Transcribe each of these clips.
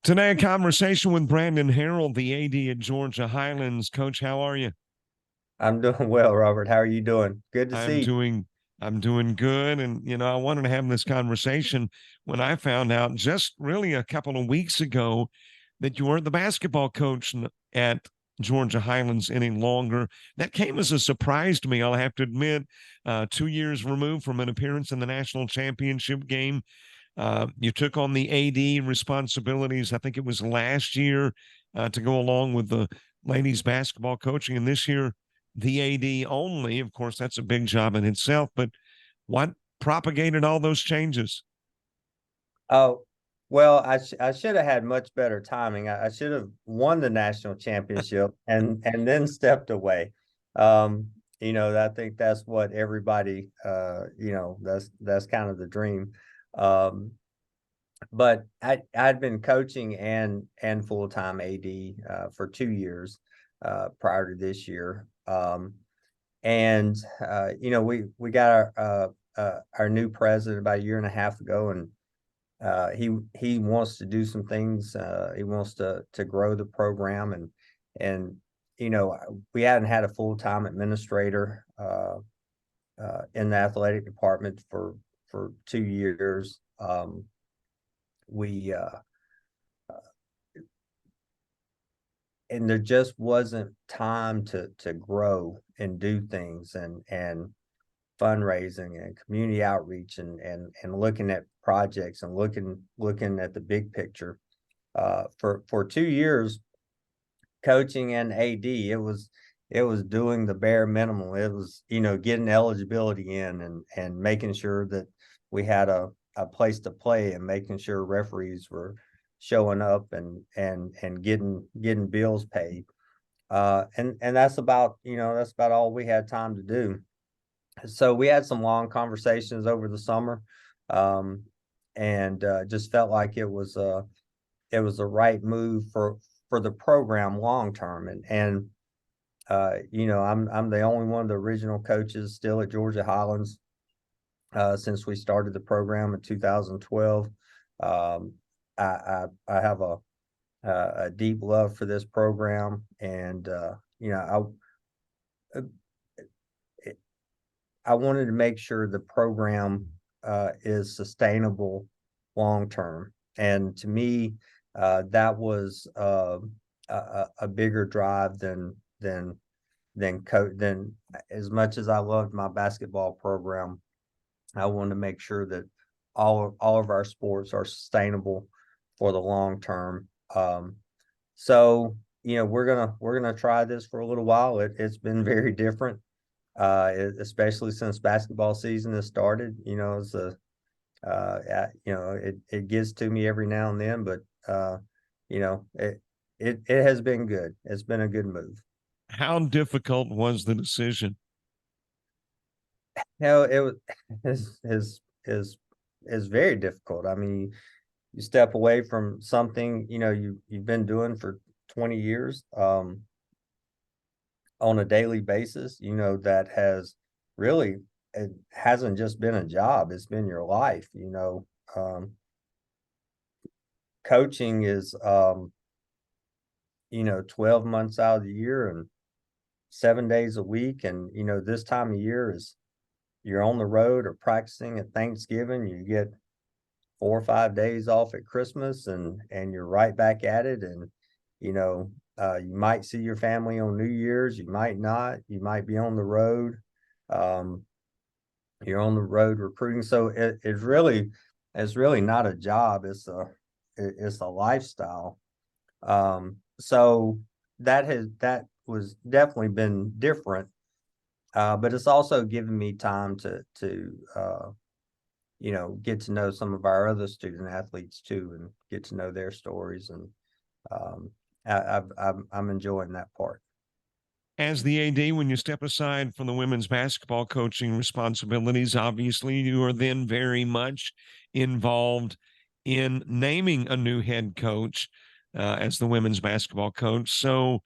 Today, a conversation with Brandan Harrell, the AD at Georgia Highlands. Coach, how are you? I'm doing well, Robert. How are you doing? Good to I'm see you. doing I'm doing good. And I wanted to have this conversation when I found out just really a couple of weeks ago that you weren't the basketball coach at Georgia Highlands any longer. That came as a surprise to me, I'll have to admit. 2 years removed from an appearance in the national championship game. You took on the AD responsibilities, I think it was last year, to go along with the ladies basketball coaching, and this year the AD only. Of course, that's a big job in itself, but what propagated all those changes? Oh, well, I should have had much better timing. I should have won the national championship and then stepped away. I think that's what everybody that's kind of the dream. Um, but I'd been coaching and full-time AD for 2 years prior to this year. And we got our new president about a year and a half ago, and he wants to do some things. He wants to grow the program, and we hadn't had a full-time administrator in the athletic department for 2 years. We and there just wasn't time to grow and do things and fundraising and community outreach and looking at projects and looking at the big picture. For 2 years, coaching and AD, it was doing the bare minimum. It was getting eligibility in and making sure that we had a place to play and making sure referees were showing up and getting bills paid. And that's about all we had time to do. So we had some long conversations over the summer, um, and just felt like it was the right move for the program long term. I'm the only one of the original coaches still at Georgia Highlands since we started the program in 2012. I have a deep love for this program, and I I wanted to make sure the program is sustainable long term. And to me, that was a bigger drive than as much as I loved my basketball program. I wanted to make sure that all of our sports are sustainable for the long term. So we're gonna try this for a little while. It's been very different, especially since basketball season has started. It gets to me every now and then, but you know, it it has been good. It's been a good move. How difficult was the decision? It was is very difficult. I mean, you step away from something you've been doing for 20 years on a daily basis. That has really, it hasn't just been a job; it's been your life. Coaching is 12 months out of the year and 7 days a week, and this time of year is you're on the road or practicing at Thanksgiving. You get 4 or 5 days off at Christmas, and you're right back at it. And you might see your family on New Year's, you might not. You might be on the road. Um, you're on the road recruiting, so it's really not a job. It's a lifestyle. So that was definitely been different, but it's also given me time to get to know some of our other student athletes too, and get to know their stories. And um, I'm enjoying that part. As the AD, when you step aside from the women's basketball coaching responsibilities, obviously you are then very much involved in naming a new head coach as the women's basketball coach. So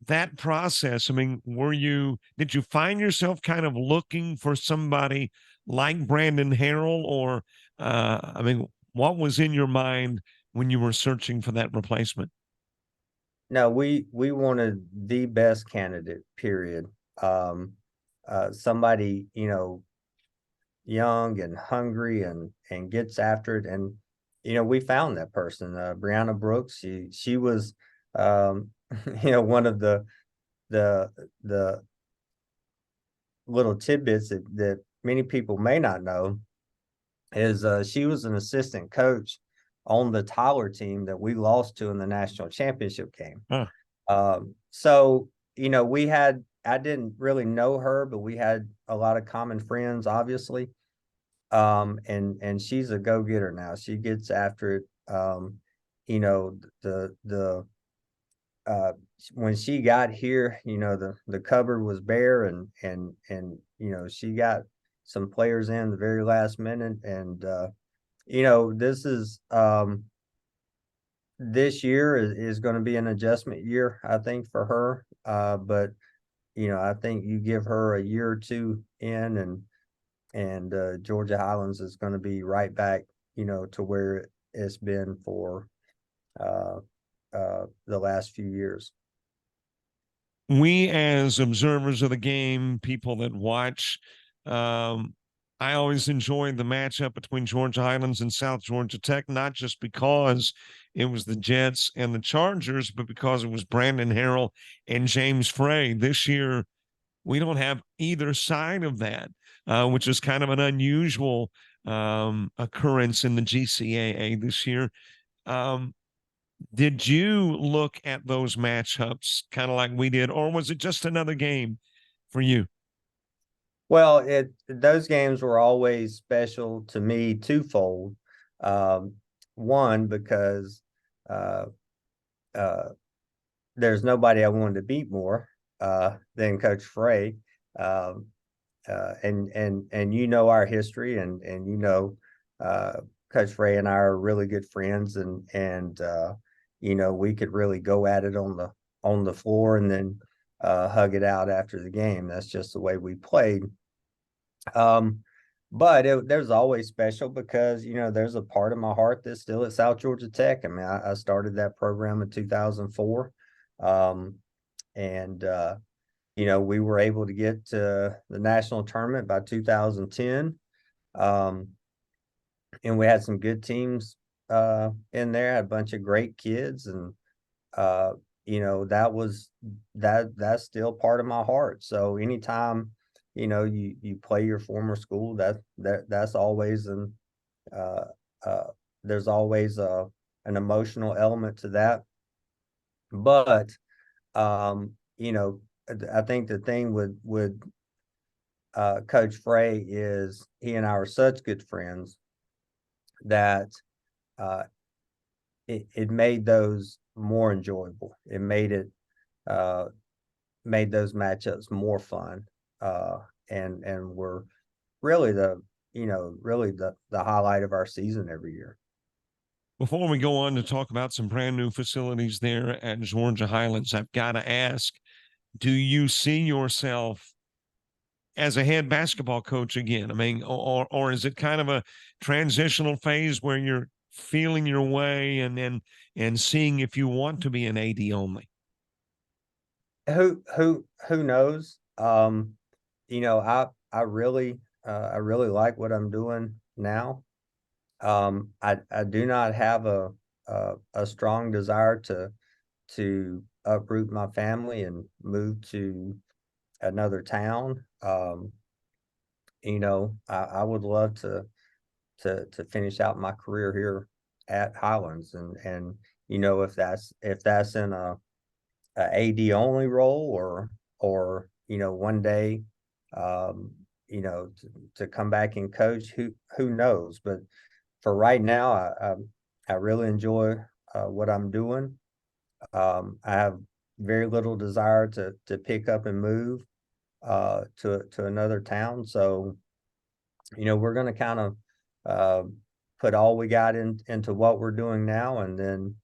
that process, I mean, did you find yourself kind of looking for somebody like Brandan Harrell, or, I mean, what was in your mind when you were searching for that replacement? No, we wanted the best candidate, period. Um, Somebody, young and hungry and gets after it. And, we found that person, Brianna Brooks. She was, um, one of the the little tidbits that many people may not know is she was an assistant coach on the Tyler team that we lost to in the national championship game. Huh. So, I didn't really know her, but we had a lot of common friends, obviously. And she's a go-getter now. She gets after it. You know, the when she got here, the cupboard was bare, and she got some players in the very last minute. And this is this year is going to be an adjustment year, I think, for her. But I think you give her a year or two in, and Georgia Highlands is going to be right back, to where it's been for uh, the last few years. We, as observers of the game, people that watch, um, I always enjoyed the matchup between Georgia Highlands and South Georgia Tech, not just because it was the Jets and the Chargers, but because it was Brandan Harrell and James Frey. This year, we don't have either side of that, which is kind of an unusual occurrence in the GCAA this year. Um, did you look at those matchups kind of like we did, or was it just another game for you? Well, those games were always special to me twofold. Um, One, because uh, uh, there's nobody I wanted to beat more than Coach Frey. Um, and our history, and uh, Coach Frey and I are really good friends, and we could really go at it on the floor, and then hug it out after the game. That's just the way we played. Um, but there's always special because there's a part of my heart that's still at South Georgia Tech. I mean, I started that program in 2004, and we were able to get to the national tournament by 2010. Um, and we had some good teams in there, had a bunch of great kids, and uh, that's still part of my heart. So anytime, you play your former school, that's always uh, uh, there's always an emotional element to that. But I think the thing with Coach Frey is he and I are such good friends that uh, it made those more enjoyable. It uh, made those matchups more fun, uh, and were really the highlight of our season every year. Before we go on to talk about some brand new facilities there at Georgia Highlands, I've got to ask, do you see yourself as a head basketball coach again? I mean, or is it kind of a transitional phase where you're feeling your way and seeing if you want to be an AD only? Who knows? I really like what I'm doing now. I do not have a strong desire to uproot my family and move to another town. I would love to finish out my career here at Highlands, and if that's in a AD only role, or one day to come back and coach, who knows. But for right now, I really enjoy what I'm doing. I have very little desire to pick up and move to another town. So we're going to kind of uh, put all we got into what we're doing now, and then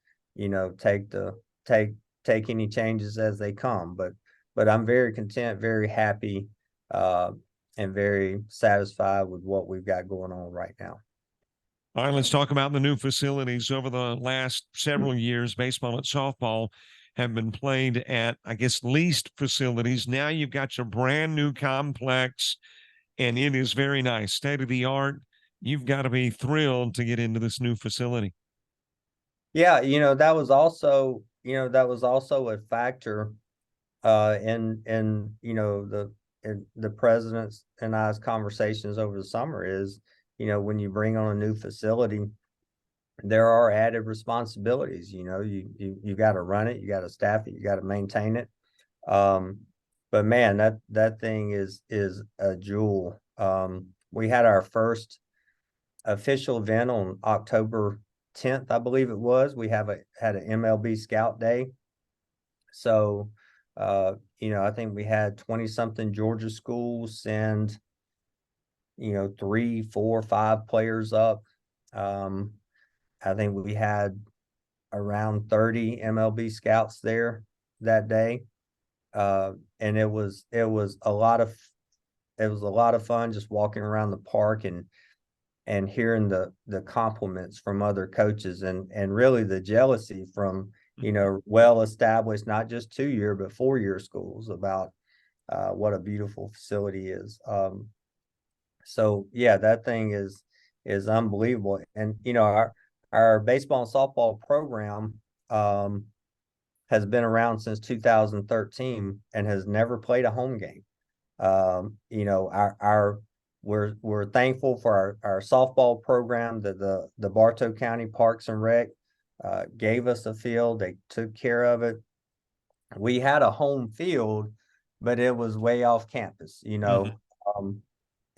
take take take any changes as they come. But I'm very content, very happy, uh, and very satisfied with what we've got going on right now. All right, let's talk about the new facilities. Over the last several years, baseball and softball have been played at, I guess, leased facilities. Now you've got your brand new complex, and it is very nice, state of the art. You've got to be thrilled to get into this new facility. Yeah, that was also a factor in the president's and I's conversations over the summer is, when you bring on a new facility, there are added responsibilities. You got to run it, you got to staff it, you got to maintain it. But man, that thing is a jewel. We had our first official event on October 10th, I believe it was. We had an MLB Scout Day. So, I think we had 20 something Georgia schools send, 3, 4, 5 players up. I think we had around 30 MLB scouts there that day. And it was a lot of fun just walking around the park and hearing the compliments from other coaches and really the jealousy from, well established, not just 2-year, but 4-year schools about what a beautiful facility is. So yeah, that thing is unbelievable. And our baseball and softball program has been around since 2013 and has never played a home game. We're thankful for our softball program that the Bartow County Parks and Rec gave us a field. They took care of it. We had a home field, but it was way off campus,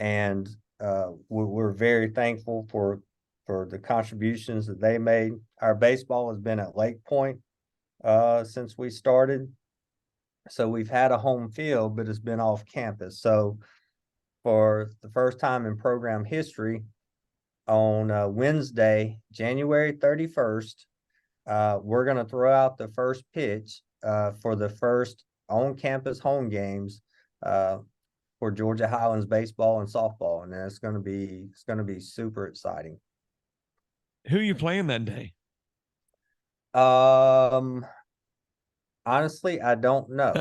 and we're very thankful for the contributions that they made. Our baseball has been at Lake Point since we started. So we've had a home field, but it's been off campus. So for the first time in program history, on Wednesday, January 31st, we're going to throw out the first pitch for the first on-campus home games for Georgia Highlands baseball and softball, and it's going to be super exciting. Who are you playing that day? Honestly, I don't know.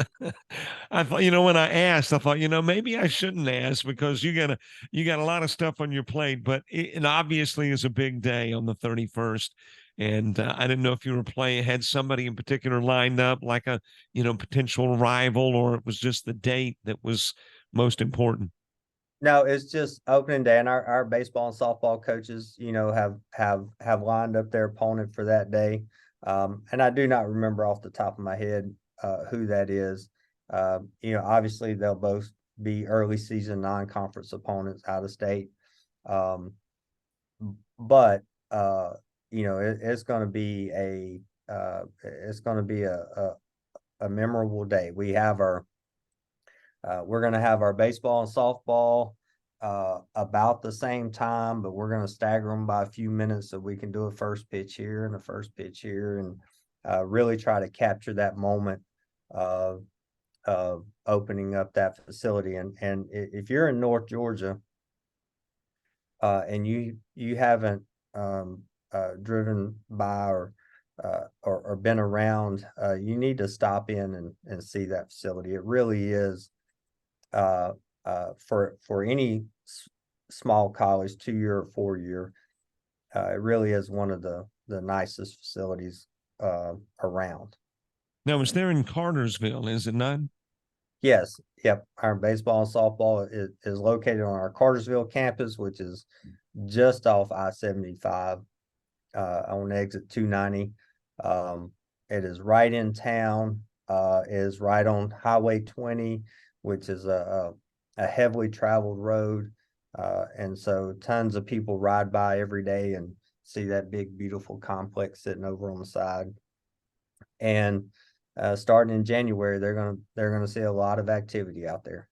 I thought, when I asked, I thought, maybe I shouldn't ask because you got a lot of stuff on your plate, but it obviously is a big day on the 31st. And I didn't know if you had somebody in particular lined up, like a, potential rival, or it was just the date that was most important. No, it's just opening day, and our baseball and softball coaches, have lined up their opponent for that day. And I do not remember off the top of my head who that is. Obviously they'll both be early season non-conference opponents out of state. But it's going to be a memorable day. We're going to have our baseball and softball about the same time, but we're going to stagger them by a few minutes so we can do a first pitch here and a first pitch here, and really try to capture that moment of opening up that facility. And if you're in North Georgia and you haven't driven by or been around, you need to stop in and see that facility. It really is for any small college, 2-year or 4-year, it really is one of the nicest facilities around. Now, it's there in Cartersville, is it not? Yes. Yep. Our baseball and softball is located on our Cartersville campus, which is just off I-75 on exit 290. It is right in town. It is right on Highway 20, which is a heavily traveled road. And so tons of people ride by every day and see that big, beautiful complex sitting over on the side. And starting in January, they're gonna see a lot of activity out there.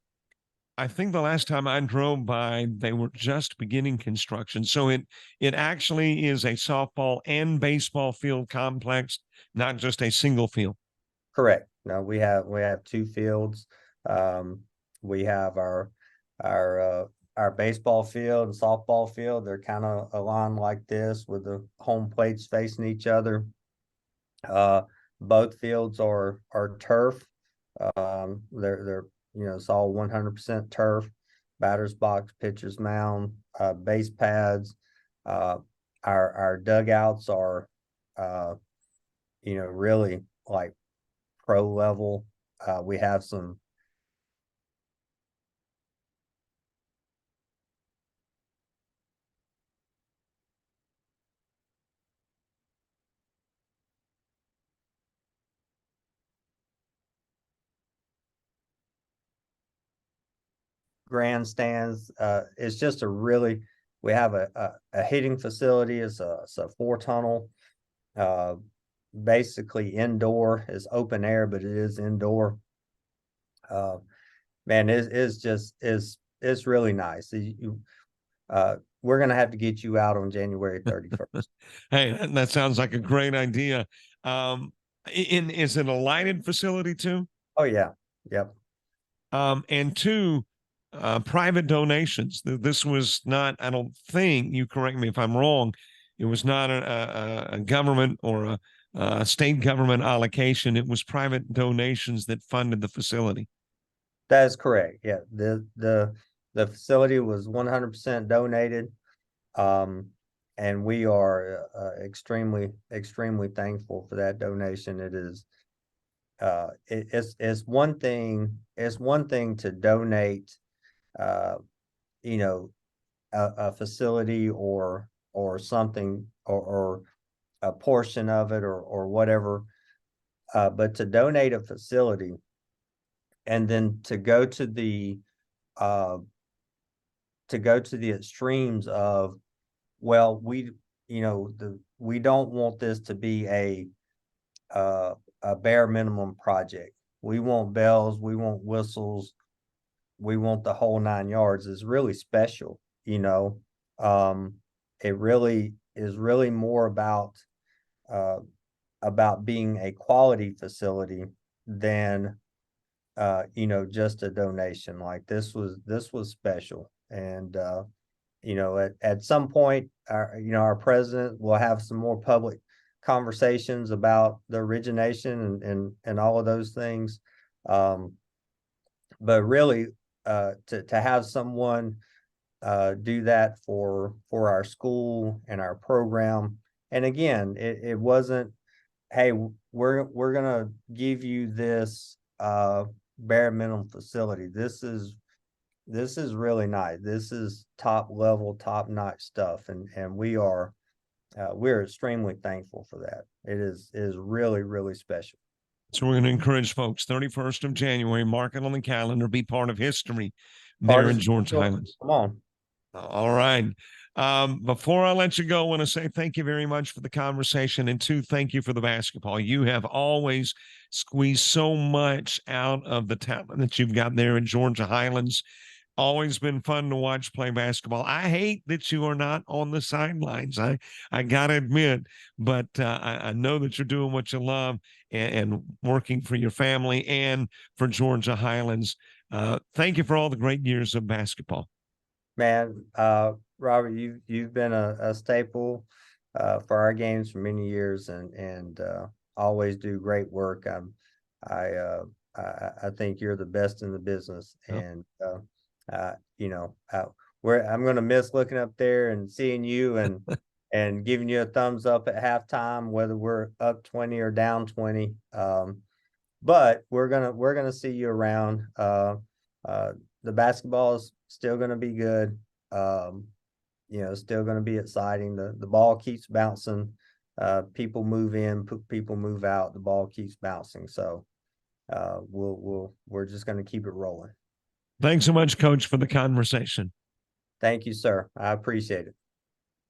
I think the last time I drove by, they were just beginning construction. So it actually is a softball and baseball field complex, not just a single field. Correct. No, we have 2 fields. We have our our baseball field and softball field, they're kind of aligned like this with the home plates facing each other. Both fields are turf. They're it's all 100% turf. Batter's box, pitcher's mound, base pads. Our dugouts are really like pro level. We have some grandstands. It's just we have a hitting facility. It's a 4 tunnel, basically indoor. It's open air, but it is indoor. Man, it's really nice. We're gonna have to get you out on January 31st. Hey, that sounds like a great idea. Is it a lighted facility too? Oh yeah, yep. And two, private donations. This was not, I don't think, you correct me if I'm wrong, it was not a government or a state government allocation. It was private donations that funded the facility. That is correct. Yeah, the facility was 100% donated, and we are extremely thankful for that donation. It is it's one thing to donate, you know, a facility or something or a portion of it or whatever, but to donate a facility and then uh to go to the extremes of, well, we don't want this to be a bare minimum project. We want bells, we want whistles, we want the whole 9 yards. Is really special, you know. It really is really more uh about being a quality facility than just a donation. Like this was special. And at some point, our president will have some more public conversations about the origination and all of those things. But really, to have someone do that for our school and our program. And again, it wasn't, hey, we're gonna give you this bare minimum facility. This is really nice. This is top level, top notch stuff, and we're extremely thankful for that. It is really, really special. So we're going to encourage folks 31st of January, mark it on the calendar, be part of history there in Partisan, Georgia come Highlands. on. All right. Before I let you go, I want to say thank you very much for the conversation. And two, thank you for the basketball. You have always squeezed so much out of the talent that you've got there in Georgia Highlands. Always been fun to watch play basketball. I hate that you are not on the sidelines. I gotta admit, but I know that you're doing what you love and working for your family and for Georgia Highlands. Thank you for all the great years of basketball. Man, Robert, you've been a staple for our games for many years, and always do great work. I uh, I think you're the best in the business, Yep. and I'm gonna miss looking up there and seeing you and giving you a thumbs up at halftime, whether we're up 20 or down 20. But we're gonna see you around. The basketball is still gonna be good. Still gonna be exciting. The ball keeps bouncing. People move in, people move out. The ball keeps bouncing. So we're just gonna keep it rolling. Thanks so much, Coach, for the conversation. Thank you, sir. I appreciate it.